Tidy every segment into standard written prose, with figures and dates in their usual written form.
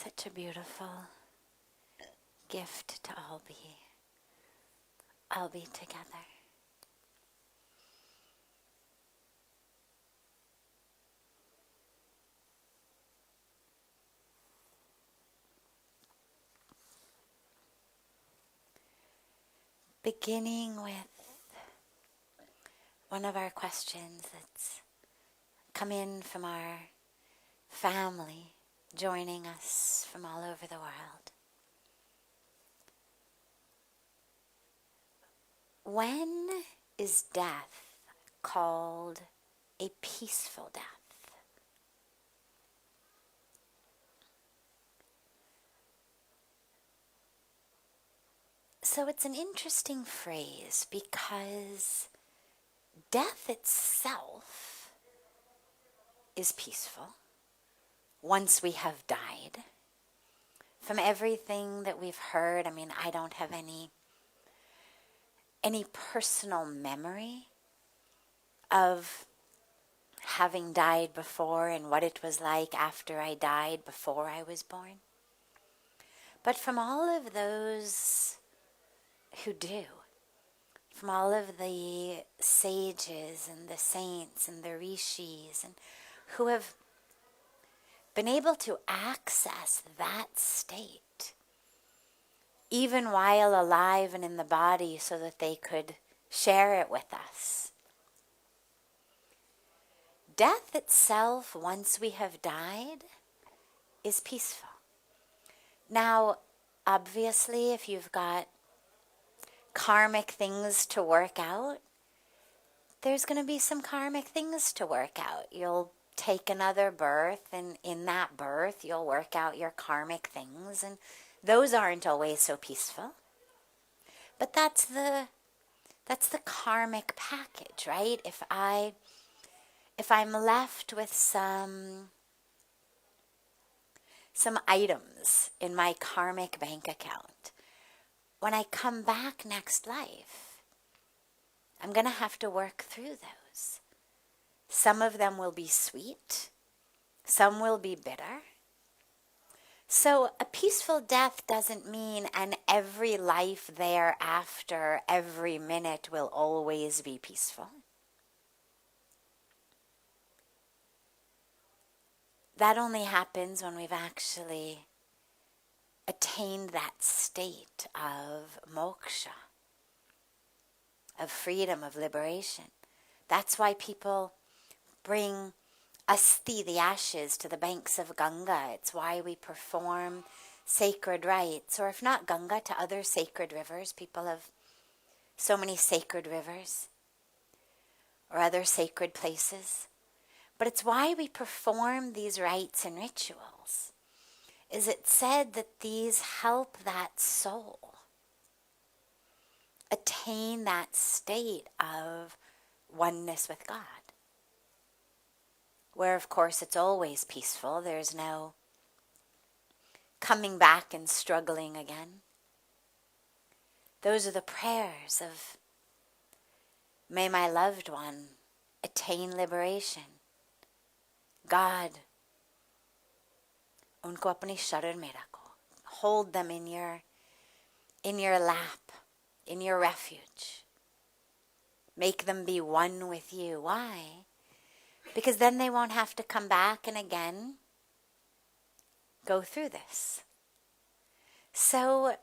Such a beautiful gift to all be together. Beginning with one of our questions that's come in from our family, joining us from all over the world. When is death called a peaceful death? So it's an interesting phrase because death itself is peaceful once we have died. From everything that we've heard, I don't have any personal memory of having died before and what it was like after I died before I was born. But from all of those who do, from all of the sages and the saints and the rishis and who have been able to access that state, even while alive and in the body, so that they could share it with us. Death itself, once we have died, is peaceful. Now, obviously, if you've got karmic things to work out, there's going to be some karmic things to work out. You'll take another birth, and in that birth, you'll work out your karmic things, and those aren't always so peaceful. But that's the karmic package, right? If I'm left with some items in my karmic bank account, when I come back next life, I'm going to have to work through those. Some of them will be sweet, some will be bitter. So a peaceful death doesn't mean and every life thereafter, every minute will always be peaceful. That only happens when we've actually attained that state of moksha, of freedom, of liberation. That's why people bring asti, the ashes, to the banks of Ganga. It's why we perform sacred rites, or if not Ganga, to other sacred rivers. People have so many sacred rivers or other sacred places. But it's why we perform these rites and rituals. Is it said that these help that soul attain that state of oneness with God, where of course it's always peaceful. There's no coming back and struggling again. Those are the prayers of, may my loved one attain liberation. God, unko apni sharar mein rakho. Hold them in your lap, in your refuge. Make them be one with you. Why? Because then they won't have to come back and again go through this. So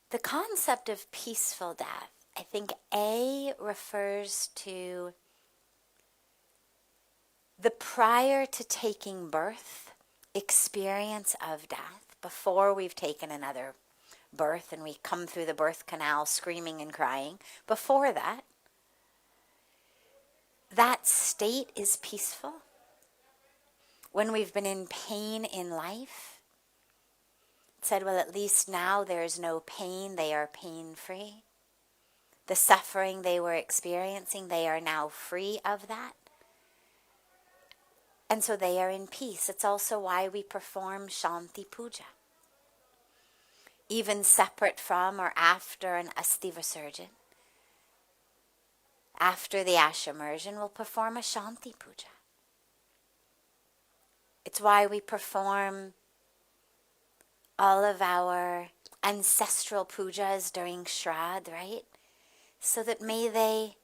the concept of peaceful death, I think A, refers to the prior to taking birth experience of death, before we've taken another birth and we come through the birth canal screaming and crying. Before that, that state is peaceful. When we've been in pain in life, it said, well, at least now there's no pain, they are pain-free. The suffering they were experiencing, they are now free of that. And so they are in peace. It's also why we perform Shanti Puja. Even separate from or after an Asti Visurjan, after the ash immersion, we'll perform a Shanti Puja. It's why we perform all of our ancestral pujas during Shraddh, right? So that may they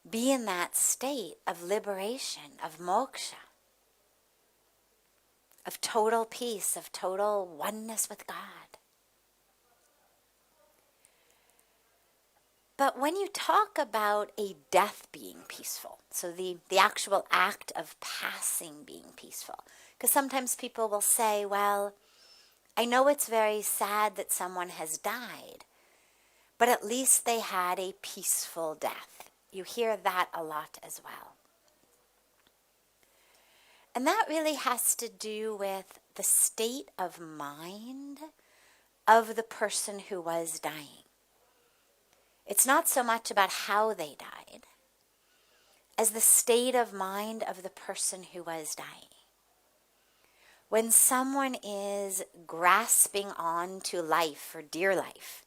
be in that state of liberation, of moksha, of total peace, of total oneness with God. But when you talk about a death being peaceful, so the actual act of passing being peaceful, because sometimes people will say, well, I know it's very sad that someone has died, but at least they had a peaceful death. You hear that a lot as well. And that really has to do with the state of mind of the person who was dying. It's not so much about how they died as the state of mind of the person who was dying. When someone is grasping on to life for dear life,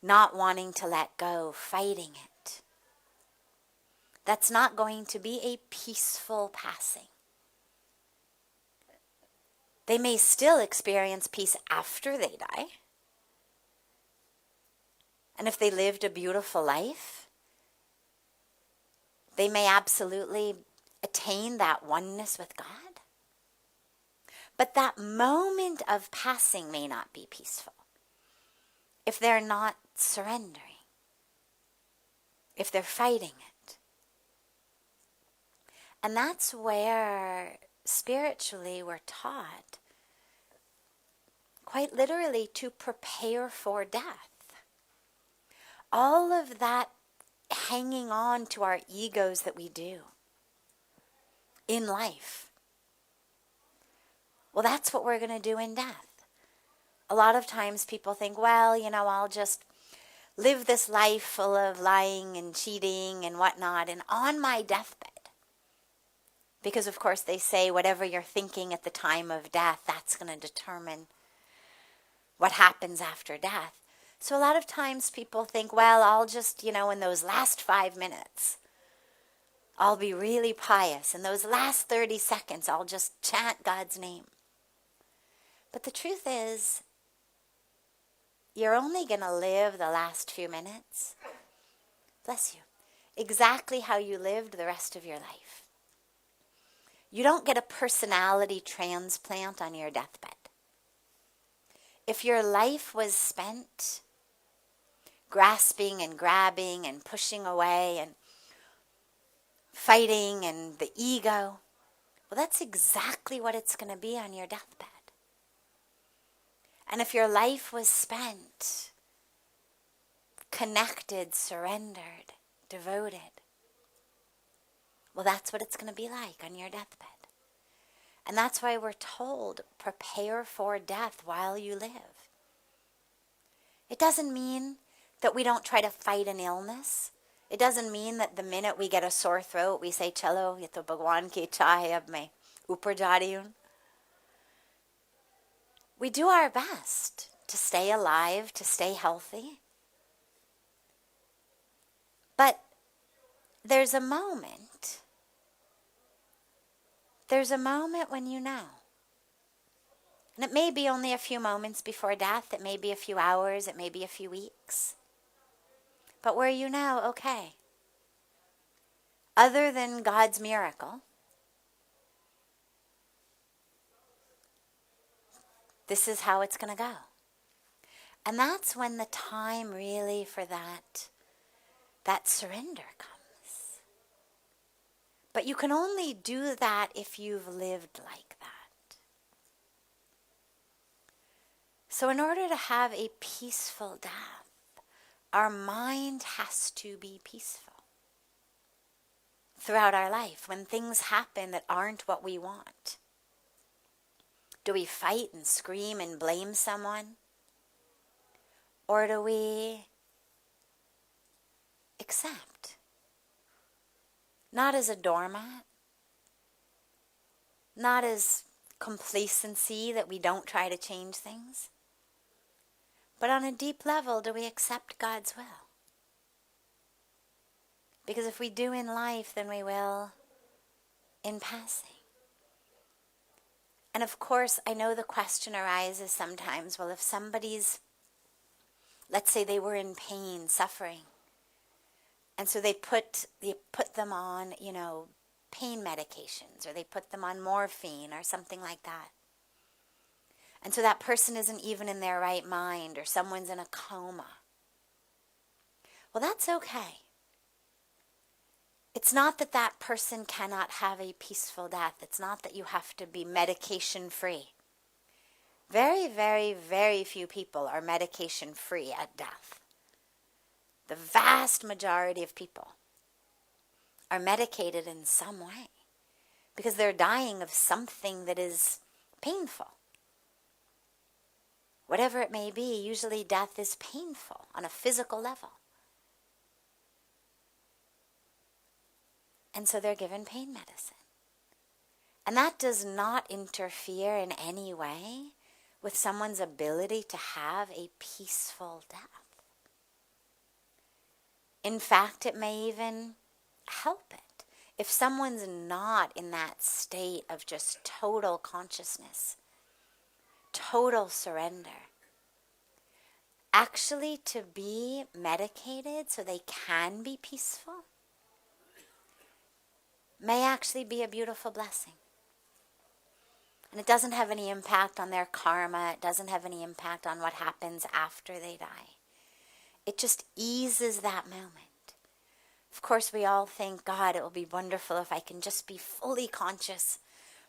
not wanting to let go, fighting it, that's not going to be a peaceful passing. They may still experience peace after they die. And if they lived a beautiful life, they may absolutely attain that oneness with God. But that moment of passing may not be peaceful if they're not surrendering, if they're fighting it. And that's where spiritually we're taught, quite literally, to prepare for death. All of that hanging on to our egos that we do in life, well, that's what we're going to do in death. A lot of times people think, well, I'll just live this life full of lying and cheating and whatnot, and on my deathbed, because of course they say whatever you're thinking at the time of death, that's going to determine what happens after death. So a lot of times people think, well, I'll just, in those last 5 minutes, I'll be really pious. In those last 30 seconds, I'll just chant God's name. But the truth is, you're only going to live the last few minutes, bless you, exactly how you lived the rest of your life. You don't get a personality transplant on your deathbed. If your life was spent grasping and grabbing and pushing away and fighting and the ego, well, that's exactly what it's going to be on your deathbed. And if your life was spent connected, surrendered, devoted, well, that's what it's going to be like on your deathbed. And that's why we're told, prepare for death while you live. It doesn't mean that we don't try to fight an illness. It doesn't mean that the minute we get a sore throat, we say, Chalo, ye to Bhagwan ki chahe ab main upar ja rahi hoon. We do our best to stay alive, to stay healthy. But there's a moment when you know. And it may be only a few moments before death, it may be a few hours, it may be a few weeks. But where you know, okay, other than God's miracle, this is how it's going to go. And that's when the time really for that surrender comes. But you can only do that if you've lived like that. So in order to have a peaceful death, our mind has to be peaceful throughout our life. When things happen that aren't what we want, do we fight and scream and blame someone? Or do we accept? Not as a doormat, not as complacency that we don't try to change things, but on a deep level, do we accept God's will? Because if we do in life, then we will in passing. And of course, I know the question arises sometimes, well, if somebody's, let's say they were in pain, suffering, and so they put them on, pain medications, or they put them on morphine or something like that. And so that person isn't even in their right mind, or someone's in a coma. Well, that's okay. It's not that that person cannot have a peaceful death. It's not that you have to be medication-free. Very, very, very few people are medication-free at death. The vast majority of people are medicated in some way because they're dying of something that is painful. Whatever it may be, usually death is painful on a physical level. And so they're given pain medicine. And that does not interfere in any way with someone's ability to have a peaceful death. In fact, it may even help it. If someone's not in that state of just total consciousness, total surrender, actually to be medicated so they can be peaceful may actually be a beautiful blessing. And it doesn't have any impact on their karma. It doesn't have any impact on what happens after they die. It just eases that moment. Of course, we all think, God, it will be wonderful if I can just be fully conscious,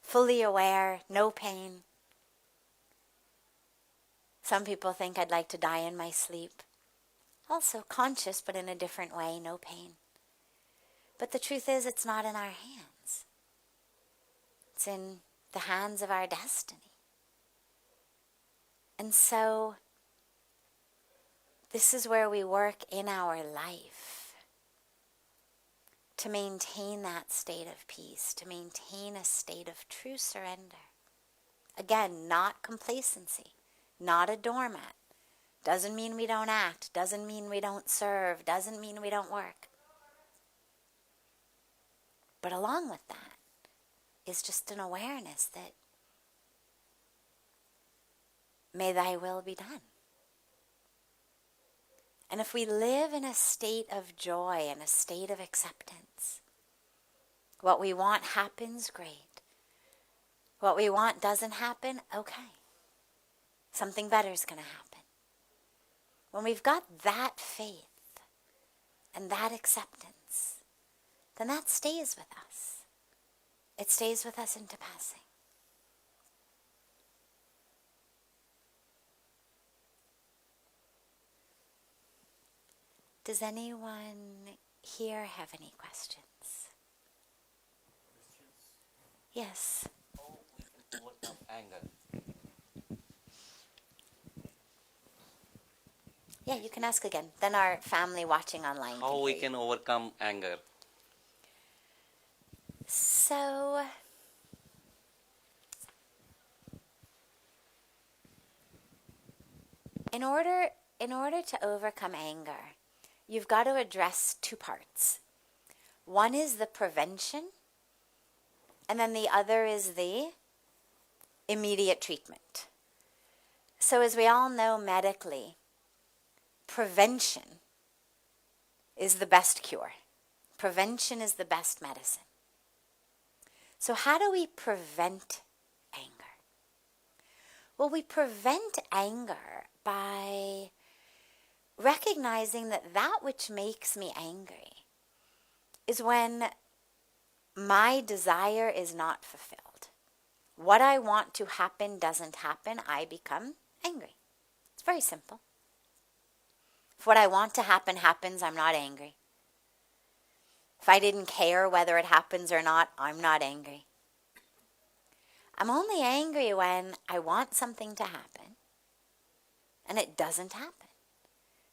fully aware, no pain. Some people think I'd like to die in my sleep. Also conscious, but in a different way, no pain. But the truth is, it's not in our hands. It's in the hands of our destiny. And so, this is where we work in our life to maintain that state of peace, to maintain a state of true surrender. Again, not complacency, not a doormat. Doesn't mean we don't act, doesn't mean we don't serve, doesn't mean we don't work. But along with that is just an awareness that may thy will be done. And if we live in a state of joy and a state of acceptance, what we want happens, great. What we want doesn't happen, okay. Something better is going to happen. When we've got that faith and that acceptance, then that stays with us. It stays with us into passing. Does anyone here have any questions? Yes. How we can overcome anger? Yeah, you can ask again. Then our family watching online How can we hear you. can overcome anger? So, in order to overcome anger, you've got to address two parts. One is the prevention, and then the other is the immediate treatment. So as we all know medically, prevention is the best cure. Prevention is the best medicine. So how do we prevent anger? Well, we prevent anger by recognizing that that which makes me angry is when my desire is not fulfilled. What I want to happen doesn't happen, I become angry. It's very simple. If what I want to happen happens, I'm not angry. If I didn't care whether it happens or not, I'm not angry. I'm only angry when I want something to happen and it doesn't happen.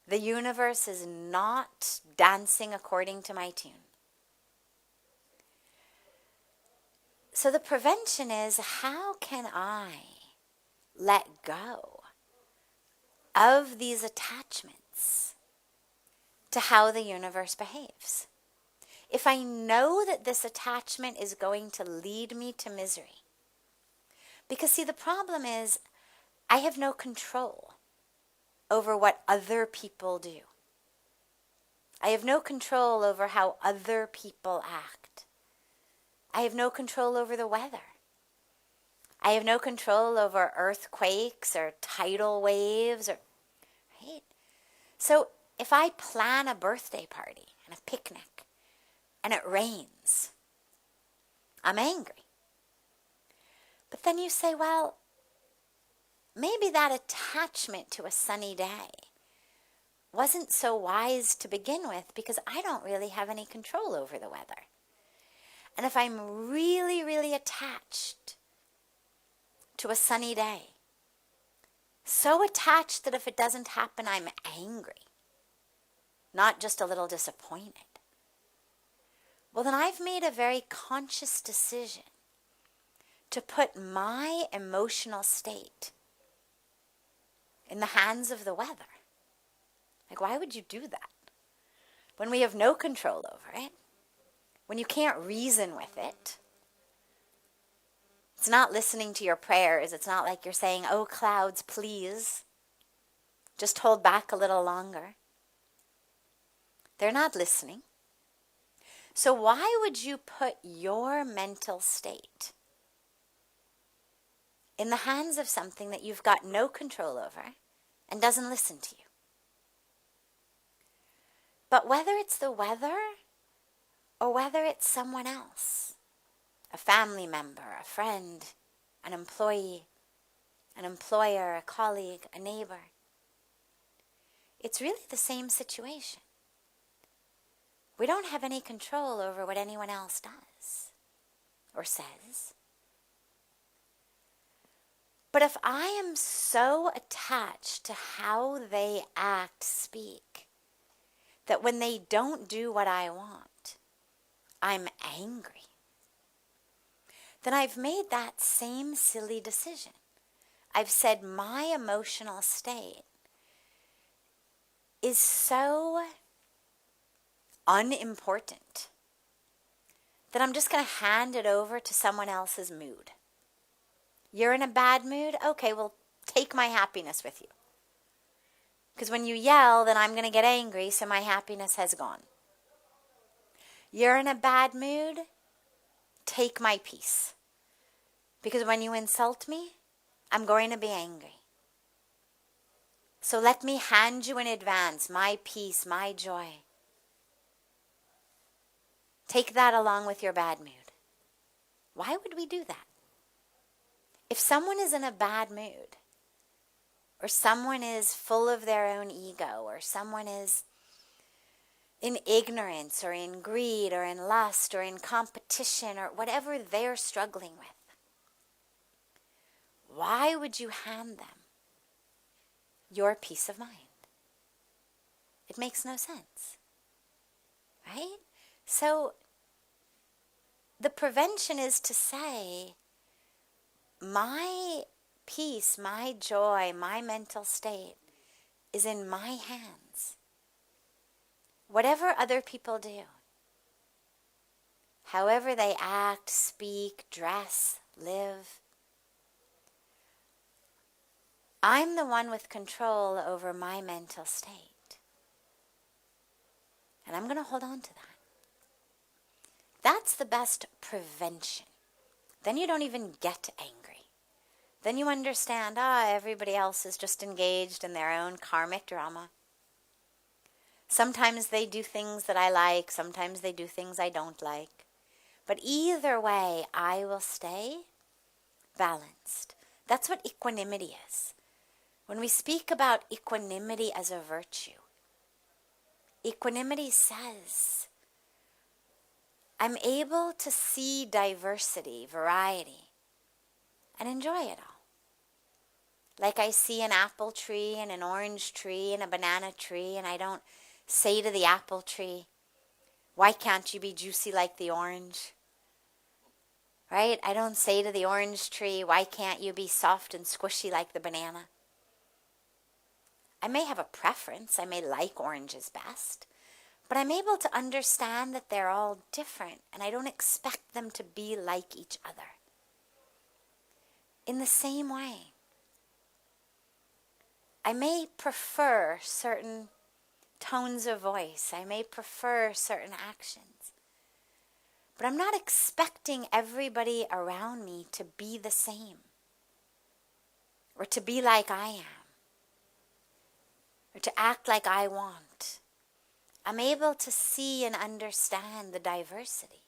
The universe is not dancing according to my tune. So the prevention is, how can I let go of these attachments to how the universe behaves? if I know that this attachment is going to lead me to misery. Because see, the problem is I have no control over what other people do. I have no control over how other people act. I have no control over the weather. I have no control over earthquakes or tidal waves, right? So if I plan a birthday party and a picnic and it rains, I'm angry. But then you say, well, maybe that attachment to a sunny day wasn't so wise to begin with because I don't really have any control over the weather. And if I'm really, really attached to a sunny day, so attached that if it doesn't happen, I'm angry, not just a little disappointed, well, then I've made a very conscious decision to put my emotional state in the hands of the weather. Like, why would you do that? When we have no control over it, when you can't reason with it, it's not listening to your prayers. It's not like you're saying, oh, clouds, please, just hold back a little longer. They're not listening. So why would you put your mental state in the hands of something that you've got no control over and doesn't listen to you? But whether it's the weather or whether it's someone else, a family member, a friend, an employee, an employer, a colleague, a neighbor, it's really the same situation. We don't have any control over what anyone else does or says. But if I am so attached to how they act, speak, that when they don't do what I want, I'm angry, then I've made that same silly decision. I've said my emotional state is so unimportant that I'm just going to hand it over to someone else's mood. You're in a bad mood? Okay, well, take my happiness with you. Because when you yell, then I'm going to get angry, so my happiness has gone. You're in a bad mood? Take my peace. Because when you insult me, I'm going to be angry. So let me hand you in advance my peace, my joy. Take that along with your bad mood. Why would we do that? If someone is in a bad mood, or someone is full of their own ego, or someone is in ignorance, or in greed, or in lust, or in competition, or whatever they're struggling with, why would you hand them your peace of mind? It makes no sense, right? So the prevention is to say, my peace, my joy, my mental state is in my hands. Whatever other people do, however they act, speak, dress, live, I'm the one with control over my mental state. And I'm going to hold on to that. That's the best prevention. Then you don't even get angry. Then you understand, everybody else is just engaged in their own karmic drama. Sometimes they do things that I like, sometimes they do things I don't like. But either way, I will stay balanced. That's what equanimity is. When we speak about equanimity as a virtue, equanimity says, I'm able to see diversity, variety, and enjoy it all. Like I see an apple tree and an orange tree and a banana tree, and I don't say to the apple tree, why can't you be juicy like the orange? Right? I don't say to the orange tree, why can't you be soft and squishy like the banana? I may have a preference. I may like oranges best. But I'm able to understand that they're all different, and I don't expect them to be like each other. In the same way, I may prefer certain tones of voice. I may prefer certain actions. But I'm not expecting everybody around me to be the same, or to be like I am, or to act like I want. I'm able to see and understand the diversity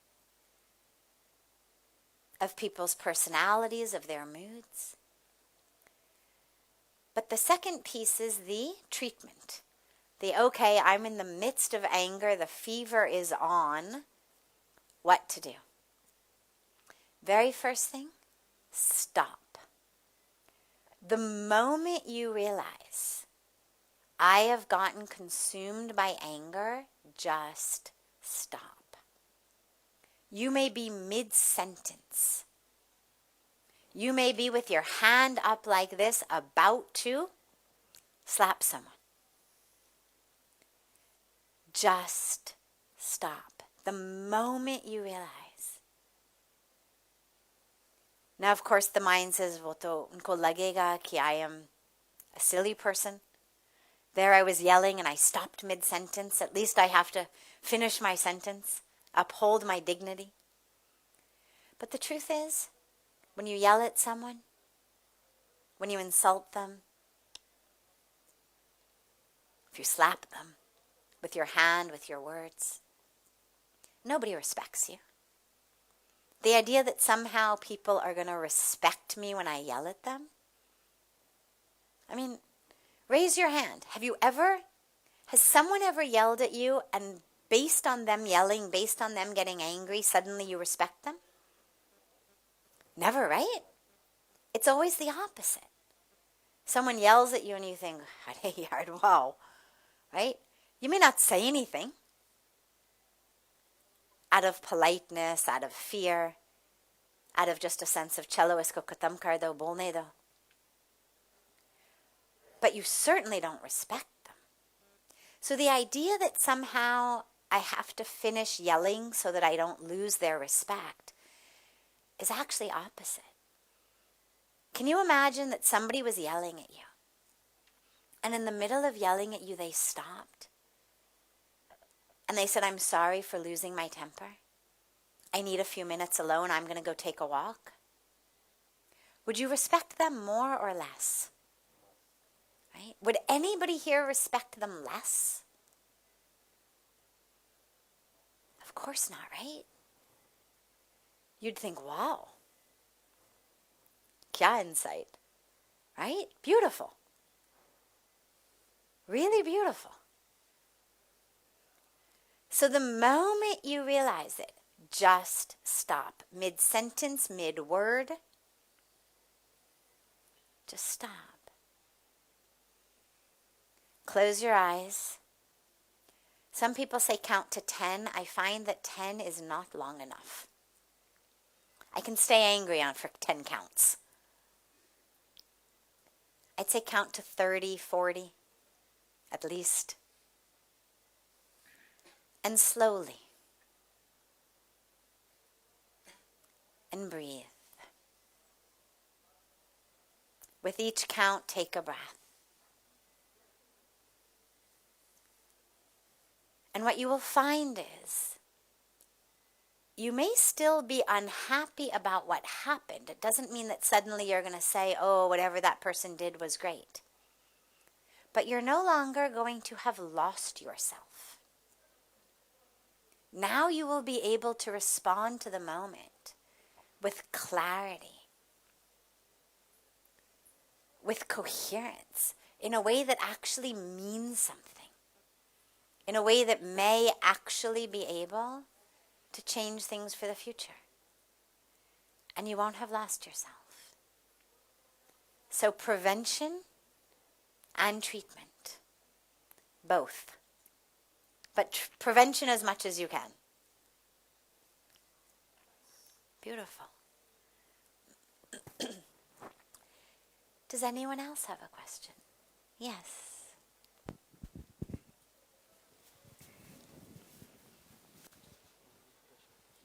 of people's personalities, of their moods. But the second piece is the treatment. Okay, I'm in the midst of anger, the fever is on, what to do? Very first thing, stop. The moment you realize I have gotten consumed by anger, just stop. You may be mid-sentence. You may be with your hand up like this, about to slap someone. Just stop. The moment you realize. Now, of course, the mind says, "Wo to unko lagega ki I am a silly person." There I was yelling and I stopped mid-sentence. At least I have to finish my sentence, uphold my dignity. But the truth is, when you yell at someone, when you insult them, if you slap them with your hand, with your words, nobody respects you. The idea that somehow people are going to respect me when I yell at them, I mean, raise your hand. Has someone ever yelled at you and based on them yelling, based on them getting angry, suddenly you respect them? Never, right? It's always the opposite. Someone yells at you and you think, wow, right? You may not say anything out of politeness, out of fear, out of just a sense of chalo isko khatam kar do, bolne do. But you certainly don't respect them. So the idea that somehow I have to finish yelling so that I don't lose their respect is actually opposite. Can you imagine that somebody was yelling at you, and in the middle of yelling at you, they stopped, and they said, "I'm sorry for losing my temper. I need a few minutes alone. I'm going to go take a walk." Would you respect them more or less? Right? Would anybody here respect them less? Of course not, right? You'd think, wow, kya insight, right? Beautiful. Really beautiful. So the moment you realize it, just stop. Mid-sentence, mid-word, just stop. Close your eyes. Some people say count to 10. I find that 10 is not long enough. I can stay angry for 10 counts. I'd say count to 30, 40, at least. And slowly. And breathe. With each count, take a breath. And what you will find is, you may still be unhappy about what happened. It doesn't mean that suddenly you're going to say, oh, whatever that person did was great. But you're no longer going to have lost yourself. Now you will be able to respond to the moment with clarity, with coherence, in a way that actually means something, in a way that may actually be able to change things for the future. And you won't have lost yourself. So prevention and treatment, both. But prevention as much as you can. Beautiful. Does anyone else have a question? Yes.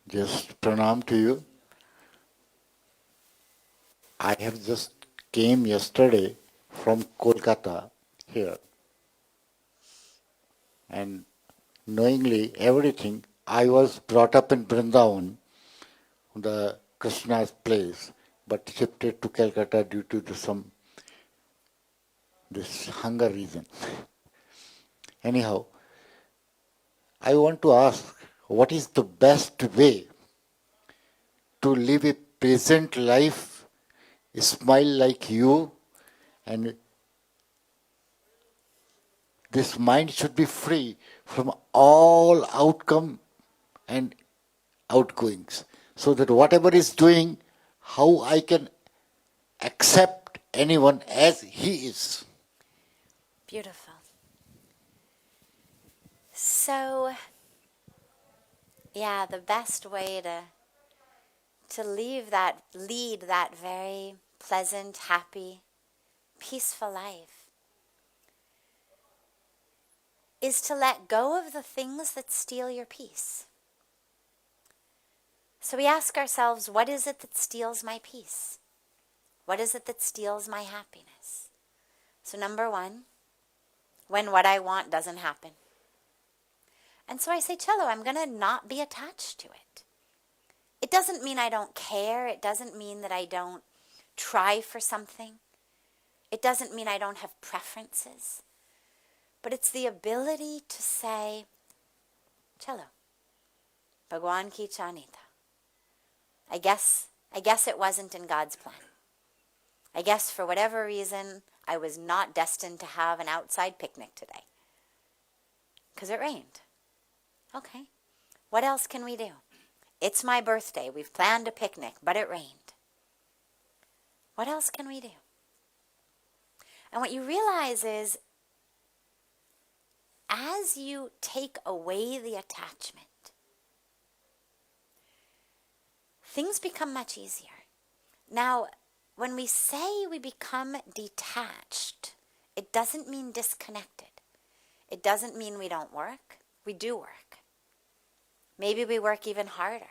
Just pranam to you. I have just came yesterday from Kolkata here, and knowingly everything, I was brought up in Vrindavan, the Krishna's place, but shifted to Calcutta due to some this hunger reason. Anyhow, I want to ask, what is the best way to live a present life, smile like you, and this mind should be free from all outcome and outgoings, so that whatever is doing, how I can accept anyone as he is. Beautiful. So, yeah, the best way to lead that very pleasant, happy, peaceful life is to let go of the things that steal your peace. So we ask ourselves, what is it that steals my peace? What is it that steals my happiness? So number one, when what I want doesn't happen. And so I say, cello, I'm going to not be attached to it. It doesn't mean I don't care. It doesn't mean that I don't try for something. It doesn't mean I don't have preferences. But it's the ability to say, cello, Bhagwan ki chanita. I guess it wasn't in God's plan. I guess for whatever reason, I was not destined to have an outside picnic today. Because it rained. Okay. What else can we do? It's my birthday. We've planned a picnic, but it rained. What else can we do? And what you realize is, as you take away the attachment, things become much easier. Now, when we say we become detached, it doesn't mean disconnected. It doesn't mean we don't work. We do work. Maybe we work even harder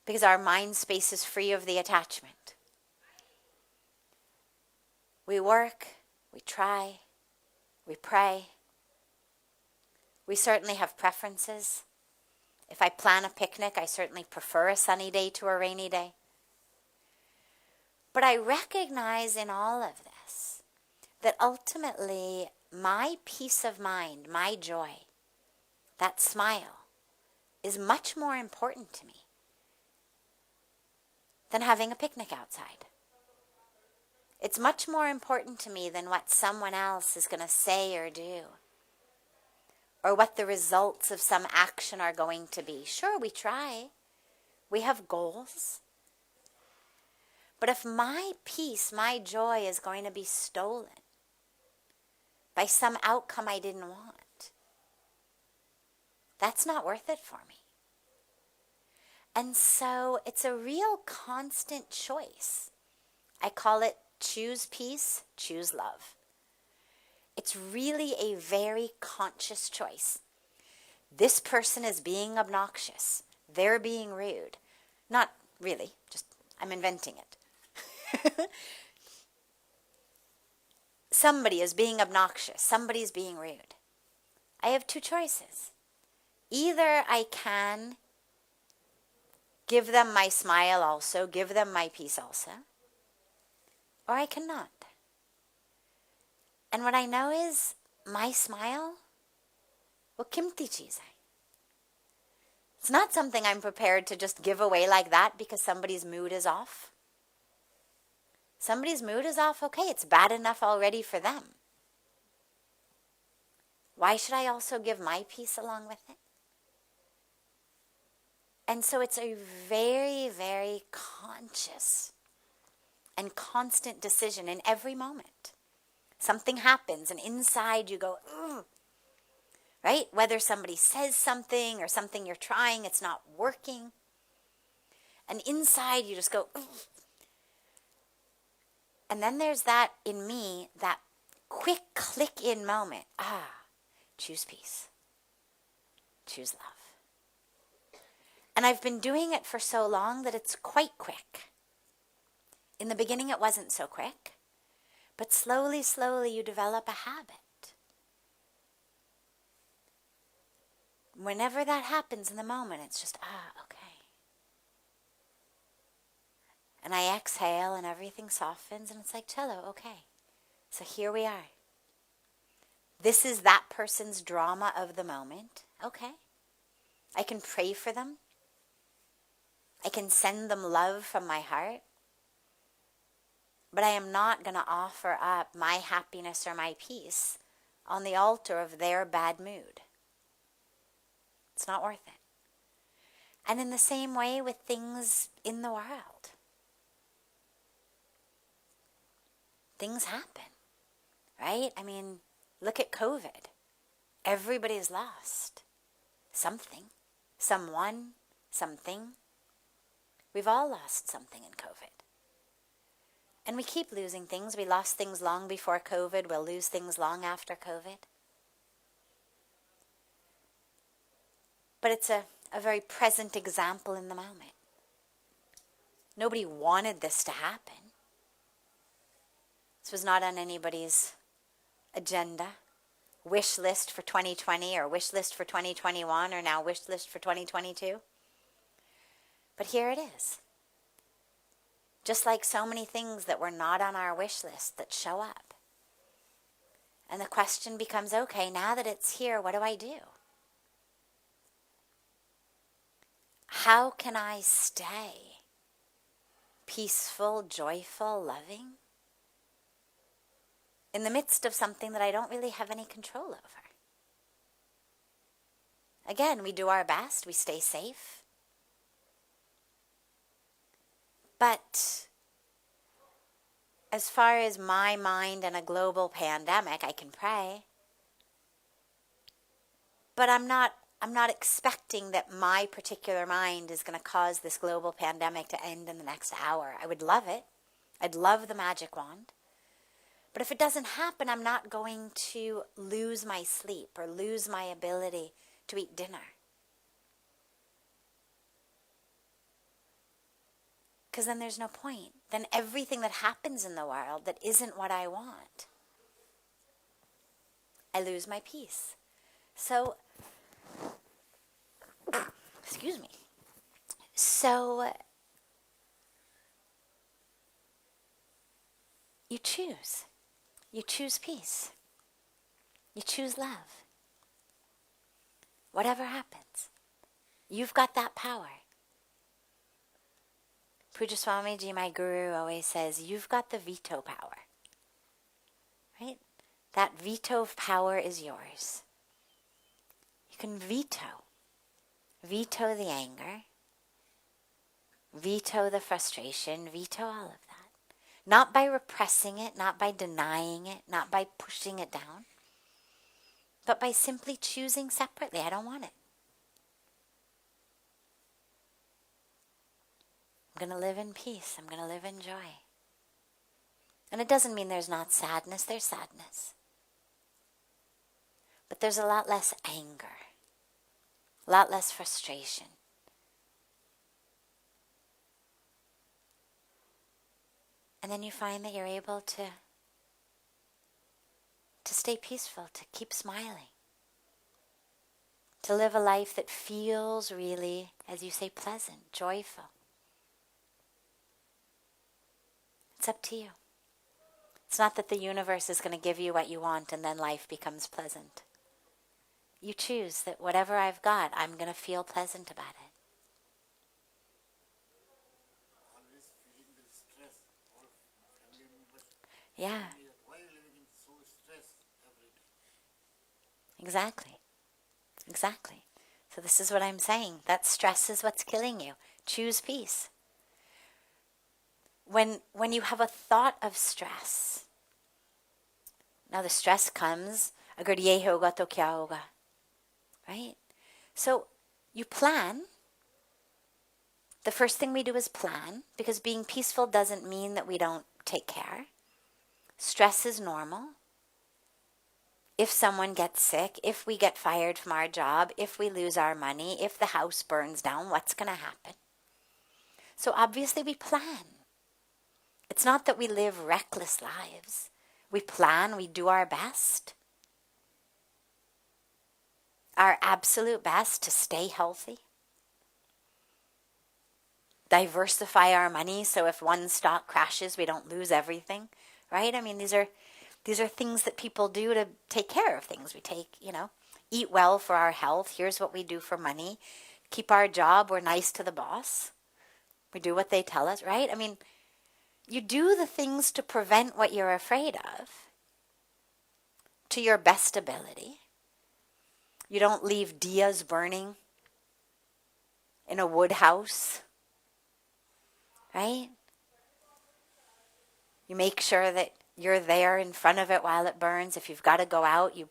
because our mind space is free of the attachment. We work, we try, we pray. We certainly have preferences. If I plan a picnic, I certainly prefer a sunny day to a rainy day. But I recognize in all of this that ultimately my peace of mind, my joy, that smile, is much more important to me than having a picnic outside. It's much more important to me than what someone else is going to say or do, or what the results of some action are going to be. Sure, we try. We have goals. But if my peace, my joy is going to be stolen by some outcome I didn't want, that's not worth it for me. And so it's a real constant choice. I call it choose peace, choose love. It's really a very conscious choice. This person is being obnoxious. They're being rude. Not really, just I'm inventing it. Somebody is being obnoxious. Somebody is being rude. I have two choices. Either I can give them my smile also, give them my peace also, or I cannot. And what I know is my smile, wo kimti cheez hai. It's not something I'm prepared to just give away like that because somebody's mood is off. Somebody's mood is off, okay, it's bad enough already for them. Why should I also give my peace along with it? And so it's a very, very conscious and constant decision in every moment. Something happens and inside you go, ugh. Right? Whether somebody says something or something you're trying, it's not working. And inside you just go, ugh. And then there's that in me, that quick click in moment. Choose peace. Choose love. And I've been doing it for so long that it's quite quick. In the beginning it wasn't so quick, but slowly, slowly you develop a habit. Whenever that happens in the moment, it's just, okay. And I exhale and everything softens and it's like, cello, okay. So here we are. This is that person's drama of the moment. Okay. I can pray for them. I can send them love from my heart. But I am not going to offer up my happiness or my peace on the altar of their bad mood. It's not worth it. And in the same way with things in the world. Things happen, right? I mean, look at COVID. Everybody's lost something, someone, something. We've all lost something in COVID. And we keep losing things. We lost things long before COVID. We'll lose things long after COVID. But it's a very present example in the moment. Nobody wanted this to happen. This was not on anybody's agenda. Wish list for 2020 or wish list for 2021 or now wish list for 2022. But here it is. Just like so many things that were not on our wish list that show up. And the question becomes, okay, now that it's here, what do I do? How can I stay peaceful, joyful, loving in the midst of something that I don't really have any control over? Again, we do our best, we stay safe. But as far as my mind and a global pandemic, I can pray. But I'm not expecting that my particular mind is going to cause this global pandemic to end in the next hour. I would love it. I'd love the magic wand. But if it doesn't happen, I'm not going to lose my sleep or lose my ability to eat dinner. Because then there's no point. Then everything that happens in the world that isn't what I want, I lose my peace. So, excuse me. So, you choose. You choose peace. You choose love. Whatever happens, you've got that power. Puja Swamiji, my guru, always says, you've got the veto power. Right? That veto of power is yours. You can veto. Veto the anger. Veto the frustration. Veto all of that. Not by repressing it, not by denying it, not by pushing it down, but by simply choosing separately. I don't want it. I'm going to live in peace. I'm going to live in joy. And it doesn't mean there's not sadness. There's sadness. But there's a lot less anger. A lot less frustration. And then you find that you're able to stay peaceful, to keep smiling. To live a life that feels really, as you say, pleasant, joyful. It's up to you. It's not that the universe is going to give you what you want and then life becomes pleasant. You choose that whatever I've got, I'm going to feel pleasant about it. Always feeling the stress. All family members. Yeah. Why are you living in so stress every day? Exactly. Exactly. So this is what I'm saying. That stress is what's killing you. Choose peace. When you have a thought of stress, now the stress comes, agar ye hoga to kya hoga, right? So you plan. The first thing we do is plan, because being peaceful doesn't mean that we don't take care. Stress is normal. if someone gets sick, if we get fired from our job, if we lose our money, if the house burns down, what's going to happen? So obviously we plan. It's not that we live reckless lives. We plan, we do our best. Our absolute best to stay healthy. Diversify our money so if one stock crashes, we don't lose everything, right? I mean, these are things that people do to take care of things. We take, eat well for our health. Here's what we do for money. Keep our job. We're nice to the boss. We do what they tell us, right? I mean, you do the things to prevent what you're afraid of to your best ability. You don't leave diyas burning in a wood house, right? You make sure that you're there in front of it while it burns. If you've got to go out, you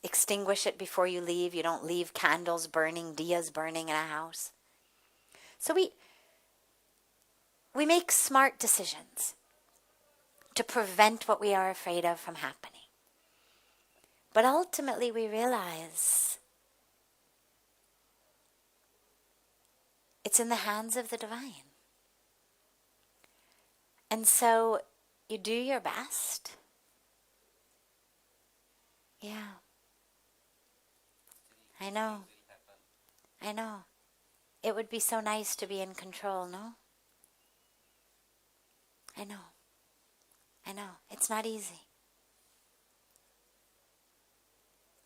extinguish it before you leave. You don't leave candles burning, diyas burning in a house. So we make smart decisions to prevent what we are afraid of from happening. But ultimately we realize it's in the hands of the divine. And so you do your best. Yeah. I know. It would be so nice to be in control, no? I know. It's not easy.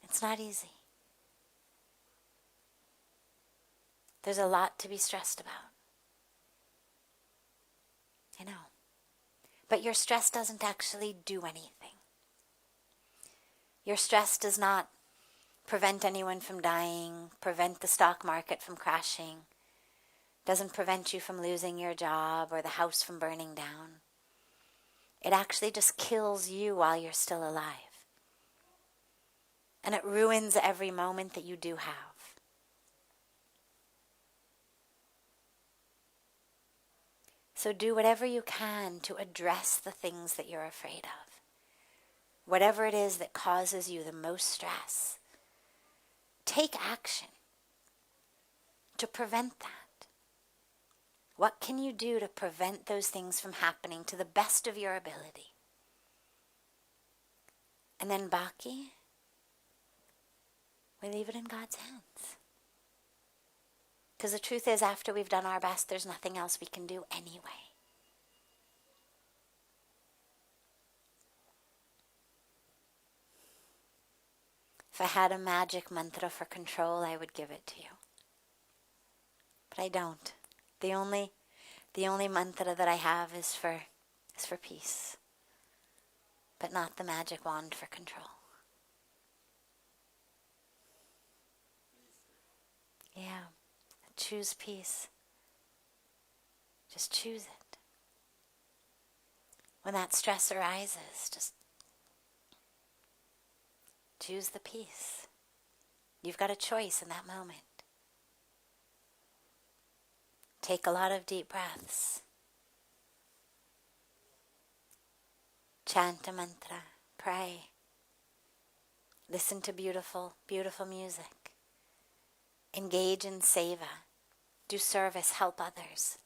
It's not easy. There's a lot to be stressed about. I know. But your stress doesn't actually do anything. Your stress does not prevent anyone from dying, prevent the stock market from crashing, doesn't prevent you from losing your job or the house from burning down. It actually just kills you while you're still alive. And it ruins every moment that you do have. So do whatever you can to address the things that you're afraid of. Whatever it is that causes you the most stress, take action to prevent that. What can you do to prevent those things from happening to the best of your ability? And then Baki, we leave it in God's hands. Because the truth is, after we've done our best, there's nothing else we can do anyway. If I had a magic mantra for control, I would give it to you. But I don't. The only mantra that I have is for peace. But not the magic wand for control. Yeah. Choose peace. Just choose it. When that stress arises, just choose the peace. You've got a choice in that moment. Take a lot of deep breaths. Chant a mantra. Pray. Listen to beautiful, beautiful music. Engage in seva. Do service, help others.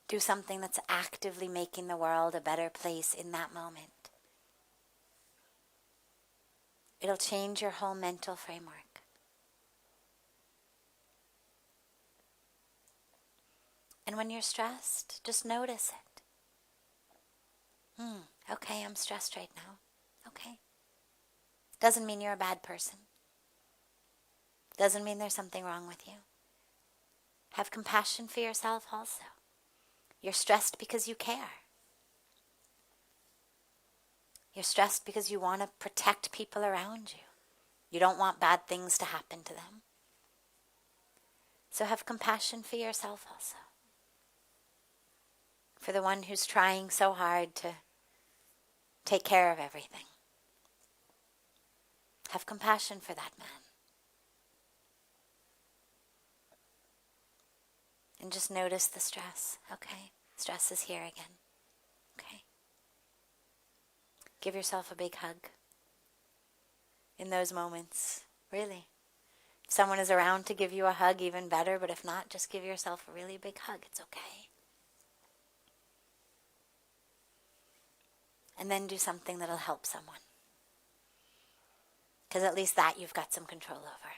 Do something that's actively making the world a better place in that moment. It'll change your whole mental framework. And when you're stressed, just notice it. Okay, I'm stressed right now. Okay. Doesn't mean you're a bad person. Doesn't mean there's something wrong with you. Have compassion for yourself also. You're stressed because you care. You're stressed because you want to protect people around you. You don't want bad things to happen to them. So have compassion for yourself also. For the one who's trying so hard to take care of everything. Have compassion for that man. And just notice the stress, okay? Stress is here again, okay? Give yourself a big hug in those moments, really. If someone is around to give you a hug, even better, but if not, just give yourself a really big hug. It's okay. And then do something that'll help someone. Because at least that you've got some control over.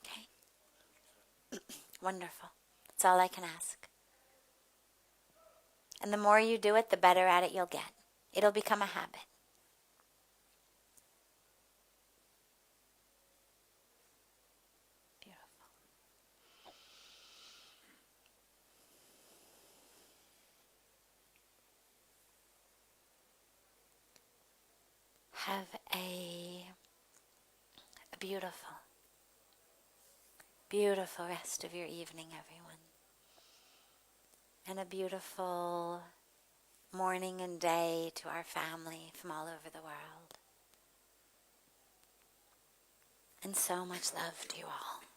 Okay? Wonderful. That's all I can ask. And the more you do it, the better at it you'll get. It'll become a habit. Beautiful. Have a beautiful, beautiful rest of your evening, everyone. And a beautiful morning and day to our family from all over the world. And so much love to you all.